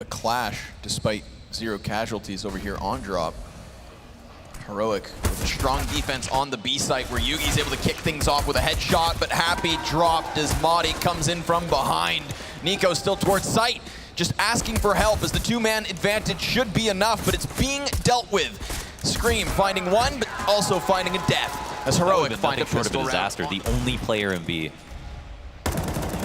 A clash despite 0 casualties over here on drop. Heroic with a strong defense on the B site where Yugi's able to kick things off with a headshot, but Happy dropped as Madi comes in from behind. Nico still towards site, just asking for help as the 2-man advantage should be enough, but it's being dealt with. Scream finding one, but also finding a death as Heroic find a pistol round. Disaster, the only player in B.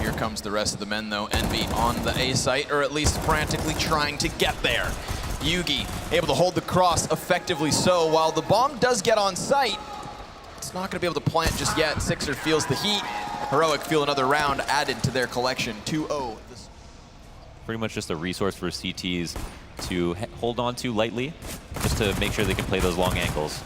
Here comes the rest of the men though. Envy on the A site, or at least frantically trying to get there. Yugi able to hold the cross effectively so. While the bomb does get on site, it's not going to be able to plant just yet. Sixer feels the heat. Heroic feel another round added to their collection. 2-0. Pretty much just a resource for CTs to hold on to lightly, just to make sure they can play those long angles.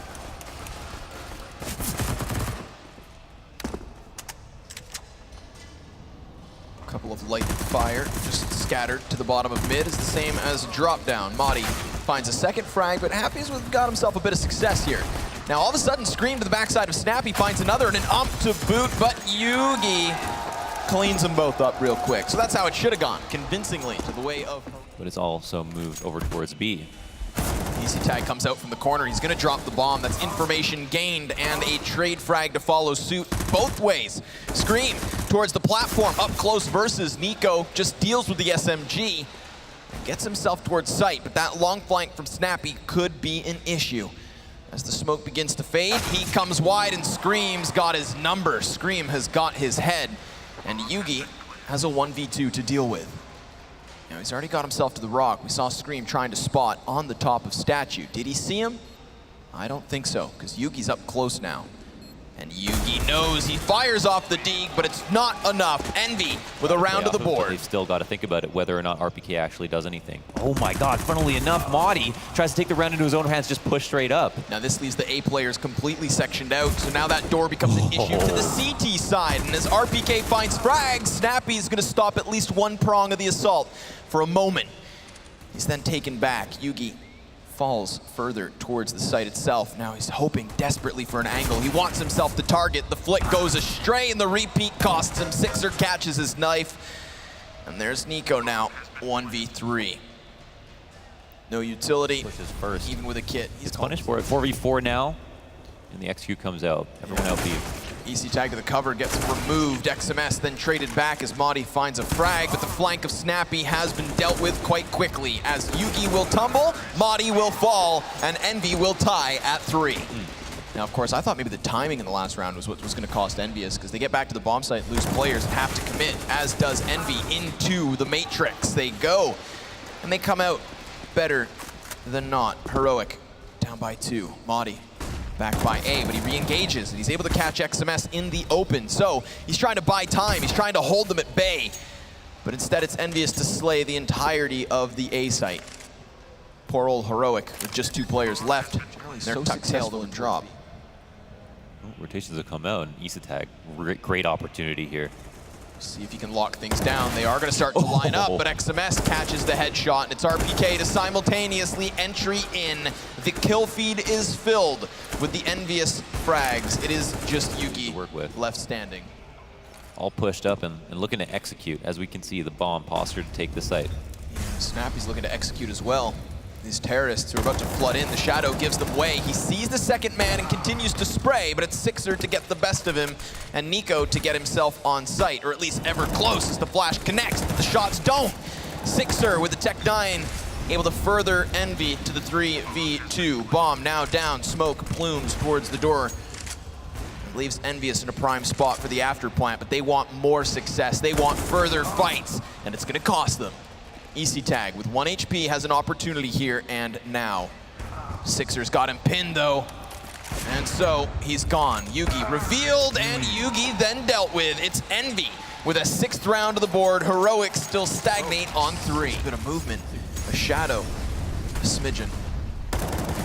Couple of light fire just scattered to the bottom of mid is the same as drop down. Madi finds a second frag, but Happy's got himself a bit of success here. Now all of a sudden, Scream to the backside of Snappy finds another and an ump to boot, but Yugi cleans them both up real quick. So that's how it should have gone, convincingly to the way of... But it's also moved over towards B. Easy Tag comes out from the corner. He's going to drop the bomb. That's information gained and a trade frag to follow suit both ways. Scream towards the platform, up close versus Nico. Just deals with the SMG. Gets himself towards sight, but that long flank from Snappy could be an issue. As the smoke begins to fade, he comes wide and Scream's got his number. Scream has got his head, and Yugi has a 1v2 to deal with. Now he's already got himself to the rock. We saw Scream trying to spot on the top of Statue. Did he see him? I don't think so, because Yugi's up close now. And Yugi knows he fires off the dig, but it's not enough. Envy with a round of the board. They've still got to think about it, whether or not RPK actually does anything. Oh my God, funnily enough, Madi tries to take the round into his own hands, just push straight up. Now this leaves the A players completely sectioned out, so now that door becomes an issue to the CT side. And as RPK finds frags, Snappy's gonna stop at least one prong of the assault for a moment. He's then taken back. Yugi falls further towards the site itself. Now he's hoping desperately for an angle. He wants himself to target. The flick goes astray and the repeat costs him. Sixer catches his knife. And there's Nico now, 1v3. No utility, pushes first. Even with a kit. He's punished for it. 4v4 now, and the XQ comes out. Everyone out B. Easy Tag to the cover, gets removed. XMS then traded back as Madi finds a frag, but the flank of Snappy has been dealt with quite quickly as Yugi will tumble, Madi will fall, and Envy will tie at 3. Now, of course, I thought maybe the timing in the last round was what was going to cost EnVyUs, because they get back to the bomb site, lose players, and have to commit, as does Envy into the Matrix. They go, and they come out better than not. Heroic down by 2. Madi back by A, but he re-engages, and he's able to catch XMS in the open. So he's trying to buy time, he's trying to hold them at bay, but instead it's EnVyUs to slay the entirety of the A site. Poor old Heroic with just 2 players left. They're so tuck-tailed and drop. Rotations have come out, and Easy Tag, great opportunity here. See if he can lock things down. They are going to start to line up, but XMS catches the headshot, and it's RPK to simultaneously entry in. The kill feed is filled with the EnVyUs frags. It is just Yugi left standing. All pushed up and looking to execute, as we can see the bomb posture to take the site. Yeah, Snappy's looking to execute as well. These terrorists who are about to flood in, the shadow gives them way. He sees the second man and continues to spray, but it's Sixer to get the best of him, and Nico to get himself on site, or at least ever close as the flash connects, but the shots don't. Sixer with the Tech 9, able to further Envy to the 3v2. Bomb now down, smoke plumes towards the door. Leaves EnVyUs in a prime spot for the after plant, but they want more success. They want further fights, and it's gonna cost them. Easy Tag with 1 HP has an opportunity here and now. Sixer's got him pinned though, and so he's gone. Yugi revealed and Yugi then dealt with. It's Envy with a 6th round of the board. Heroic still stagnate on 3. Bit of movement, a shadow, a smidgen.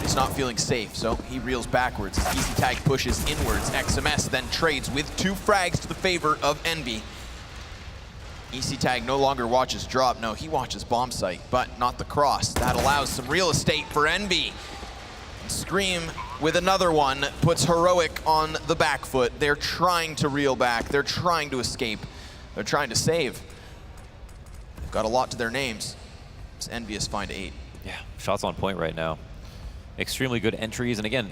He's not feeling safe, so he reels backwards. Easy Tag pushes inwards. XMS then trades with 2 frags to the favor of Envy. Easy Tag no longer watches drop. No, he watches bomb site, but not the cross. That allows some real estate for Envy. Scream with another one puts Heroic on the back foot. They're trying to reel back. They're trying to escape. They're trying to save. They've got a lot to their names. As EnVyUs find 8. Yeah, shots on point right now. Extremely good entries, and again,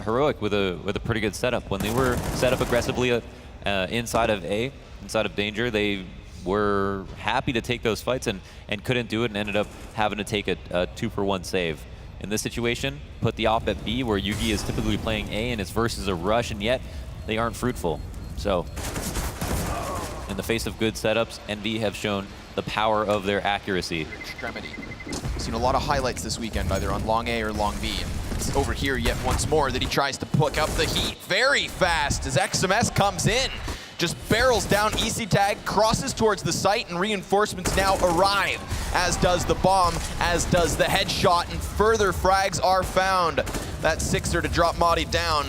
Heroic with a pretty good setup. When they were set up aggressively inside of A, inside of danger, they were happy to take those fights and couldn't do it, and ended up having to take a 2-for-1 save. In this situation, put the op at B, where Yugi is typically playing A, and it's versus a rush, and yet they aren't fruitful. So, in the face of good setups, EnVy have shown the power of their accuracy. Extremity. Seen a lot of highlights this weekend, either on long A or long B. It's over here yet once more that he tries to pick up the heat very fast as XMS comes in. Just barrels down EasyTag, crosses towards the site, and reinforcements now arrive, as does the bomb, as does the headshot, and further frags are found. That Sixer to drop Madi down,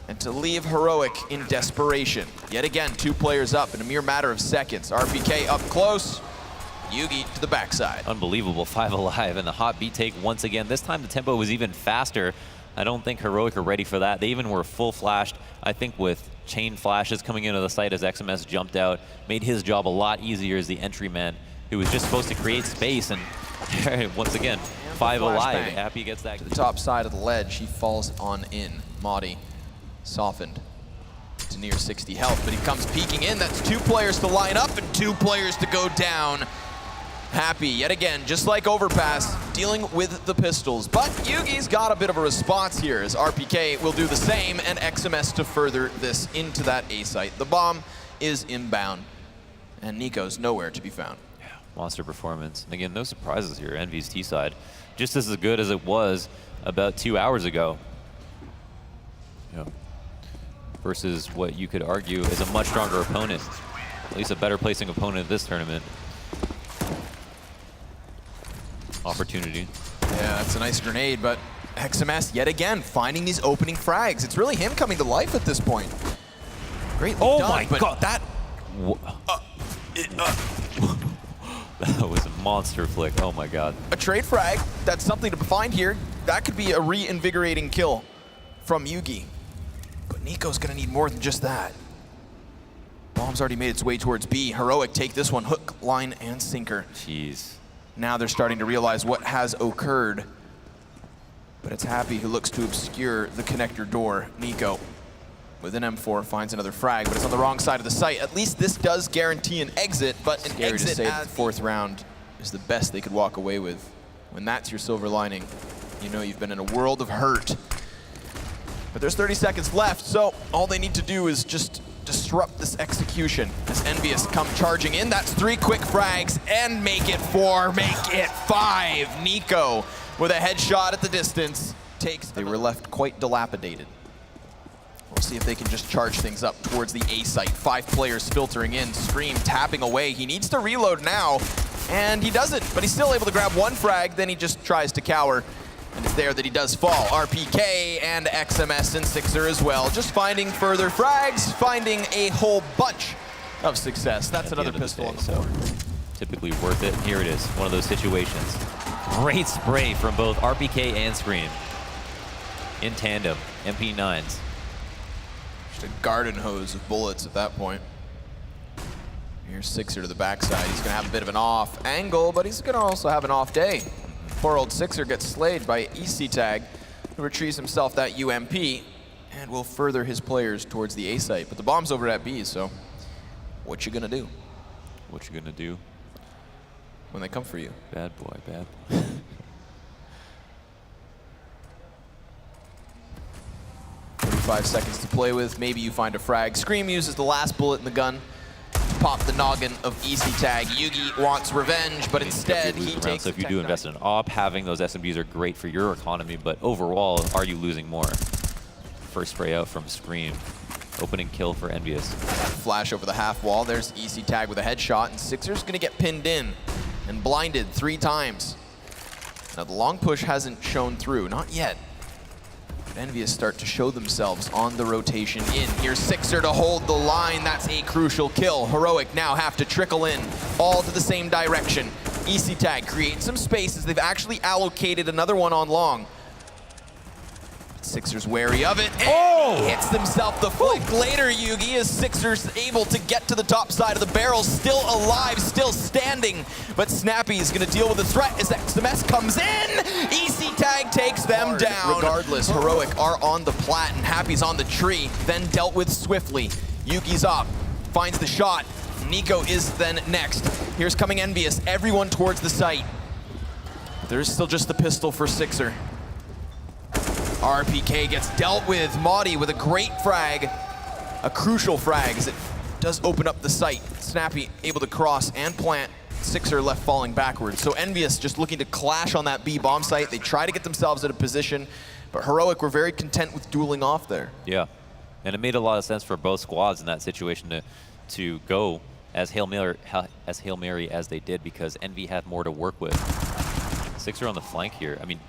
and to leave Heroic in desperation. Yet again, 2 players up in a mere matter of seconds. RPK up close, Yugi to the backside. Unbelievable, 5 alive, and the hot B take once again. This time the tempo was even faster. I don't think Heroic are ready for that. They even were full flashed, I think, with chain flashes coming into the site as XMS jumped out. Made his job a lot easier as the entry man, who was just supposed to create space, and once again, 5 alive. Happy gets that. To the top side of the ledge, he falls on in. Madi softened to near 60 health, but he comes peeking in. That's 2 players to line up and 2 players to go down. Happy, yet again, just like Overpass, dealing with the pistols. But Yugi's got a bit of a response here, as RPK will do the same, and XMS to further this into that A site. The bomb is inbound, and Nico's nowhere to be found. Yeah, monster performance. And again, no surprises here. EnVy's T side, just as good as it was about 2 hours ago. Yeah. Versus what you could argue is a much stronger opponent, at least a better placing opponent this tournament. Opportunity. Yeah, that's a nice grenade, but XMS yet again finding these opening frags. It's really him coming to life at this point. Greatly done, my God, that that was a monster flick. Oh my God. a trade frag, that's something to find here. That could be a reinvigorating kill from Yugi. But Nico's gonna need more than just that. Bomb's already made its way towards B. Heroic take this one, hook, line, and sinker. Jeez. Now they're starting to realize what has occurred. But it's Happy who looks to obscure the connector door. Nico, with an M4, finds another frag, but it's on the wrong side of the site. At least this does guarantee an exit, but an Scary exit to say at the 4th round is the best they could walk away with. When that's your silver lining, you know you've been in a world of hurt. But there's 30 seconds left, so all they need to do is just disrupt this execution. As EnVyUs come charging in, that's 3 quick frags, and make it 4, make it 5. Nico, with a headshot at the distance, takes. They were left quite dilapidated. We'll see if they can just charge things up towards the A site. 5 players filtering in, Scream tapping away. He needs to reload now, and he doesn't, but he's still able to grab 1 frag, then he just tries to cower. And it's there that he does fall. RPK and XMS and Sixer as well. Just finding further frags, finding a whole bunch of success. That's another pistol on the board. Typically worth it. Here it is, one of those situations. Great spray from both RPK and Scream. In tandem, MP9s. Just a garden hose of bullets at that point. Here's Sixer to the backside. He's gonna have a bit of an off angle, but he's gonna also have an off day. Poor old Sixer gets slayed by EasyTag, who retrieves himself that UMP and will further his players towards the A site. But the bomb's over at B, so what you gonna do? What you gonna do? When they come for you. Bad boy, bad boy. 35 seconds to play with. Maybe you find a frag. Scream uses the last bullet in the gun to pop the noggin of EasyTag. Yugi wants revenge, but instead he takes. So if you do invest in an op, having those SMGs are great for your economy, but overall, are you losing more? First spray out from Scream. Opening kill for EnVyUs. Flash over the half wall. There's EasyTag with a headshot, and Sixer's gonna get pinned in and blinded 3 times. Now the long push hasn't shown through, not yet. EnVyUs start to show themselves on the rotation in. Here's Sixer to hold the line. That's a crucial kill. Heroic now have to trickle in, all to the same direction. EasyTag creates some space as they've actually allocated another one on long. Sixers wary of it, and he hits himself the flick later, Yugi, as Sixers able to get to the top side of the barrel, still alive, still standing, but Snappy is going to deal with the threat as XMS comes in. EC tag takes them down. Regardless, Heroic are on the plat and Happy's on the tree, then dealt with swiftly. Yugi's up, finds the shot. Nico is then next. Here's coming EnVyUs, everyone towards the site. There's still just the pistol for Sixer. RPK gets dealt with. Maudie with a great frag, a crucial frag as it does open up the site. Snappy able to cross and plant. Sixer left falling backwards. So EnVyUs just looking to clash on that B bomb site. They try to get themselves in a position, but Heroic were very content with dueling off there. Yeah, and it made a lot of sense for both squads in that situation to go as Hail Mary as they did, because Envy had more to work with. Sixer on the flank here. I mean,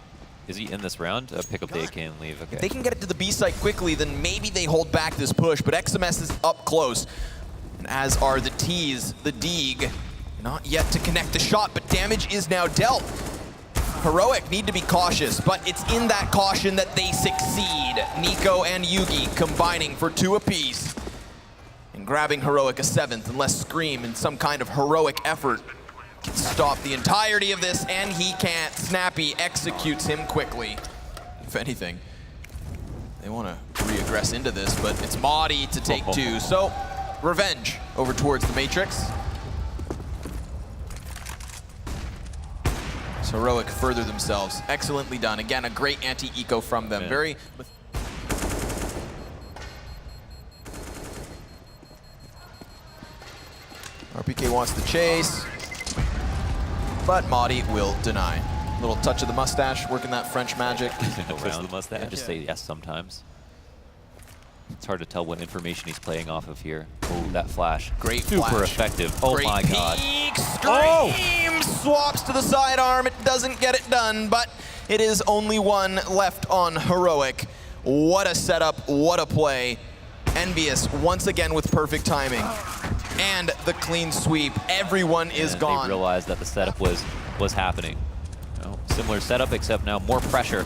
is he in this round? Pick up, they can leave. Okay. If they can get it to the B site quickly, then maybe they hold back this push, but XMS is up close. And as are the T's, the Deeg. Not yet to connect the shot, but damage is now dealt. Heroic need to be cautious, but it's in that caution that they succeed. Nico and Yugi combining for 2 apiece. And grabbing Heroic a 7th, unless Scream in some kind of heroic effort can stop the entirety of this, and he can't. Snappy executes him quickly. If anything, they want to re-aggress into this, but it's Maudie to take 2. So, revenge over towards the Matrix. So Heroic further themselves. Excellently done. Again, a great anti-eco from them. Yeah. Very... RPK wants the chase, but Maudie will deny. Little touch of the mustache, working that French magic. Around the mustache. I just say yes sometimes. It's hard to tell what information he's playing off of here. Oh, that flash. Great Super flash. effective. Oh Great my god. Peek. Scream swaps to the sidearm. It doesn't get it done, but it is only 1 left on Heroic. What a setup, what a play. EnVyUs once again with perfect timing. And the clean sweep. Everyone is gone. They realized that the setup was happening. You know, similar setup, except now more pressure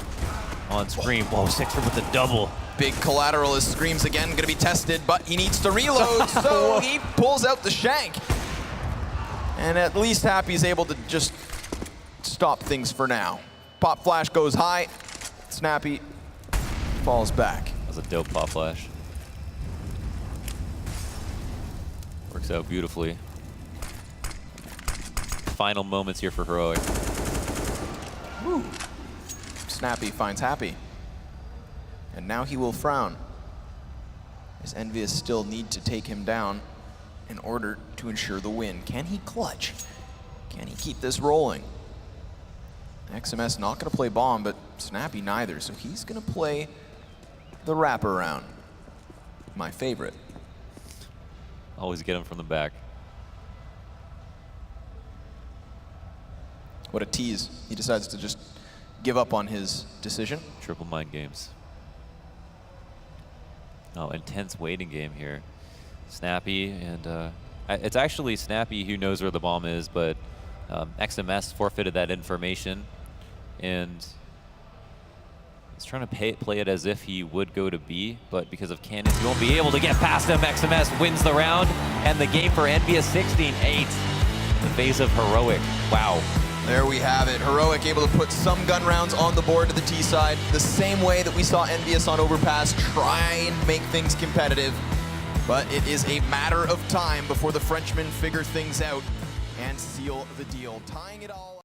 on Scream. Whoa, Sixer with the double. Big collateral as Scream's again going to be tested, but he needs to reload, so he pulls out the shank. And at least Happy's able to just stop things for now. Pop flash goes high. Snappy falls back. That was a dope pop flash. Works out beautifully. Final moments here for Heroic. Woo. Snappy finds Happy. And now he will frown, as EnVyUs still need to take him down in order to ensure the win. Can he clutch? Can he keep this rolling? XMS not going to play bomb, but Snappy neither, so he's going to play the wraparound. My favorite. Always get him from the back. What a tease. He decides to just give up on his decision. Triple mind games. Oh, intense waiting game here. Snappy, and it's actually Snappy who knows where the bomb is, but XMS forfeited that information, and he's trying to play it as if he would go to B, but because of cannons, he won't be able to get past him. XMS wins the round, and the game for EnVyUs 16-8 in the face of Heroic. Wow. There we have it. Heroic able to put some gun rounds on the board to the T side, the same way that we saw EnVyUs on Overpass try and make things competitive. But it is a matter of time before the Frenchmen figure things out and seal the deal, tying it all.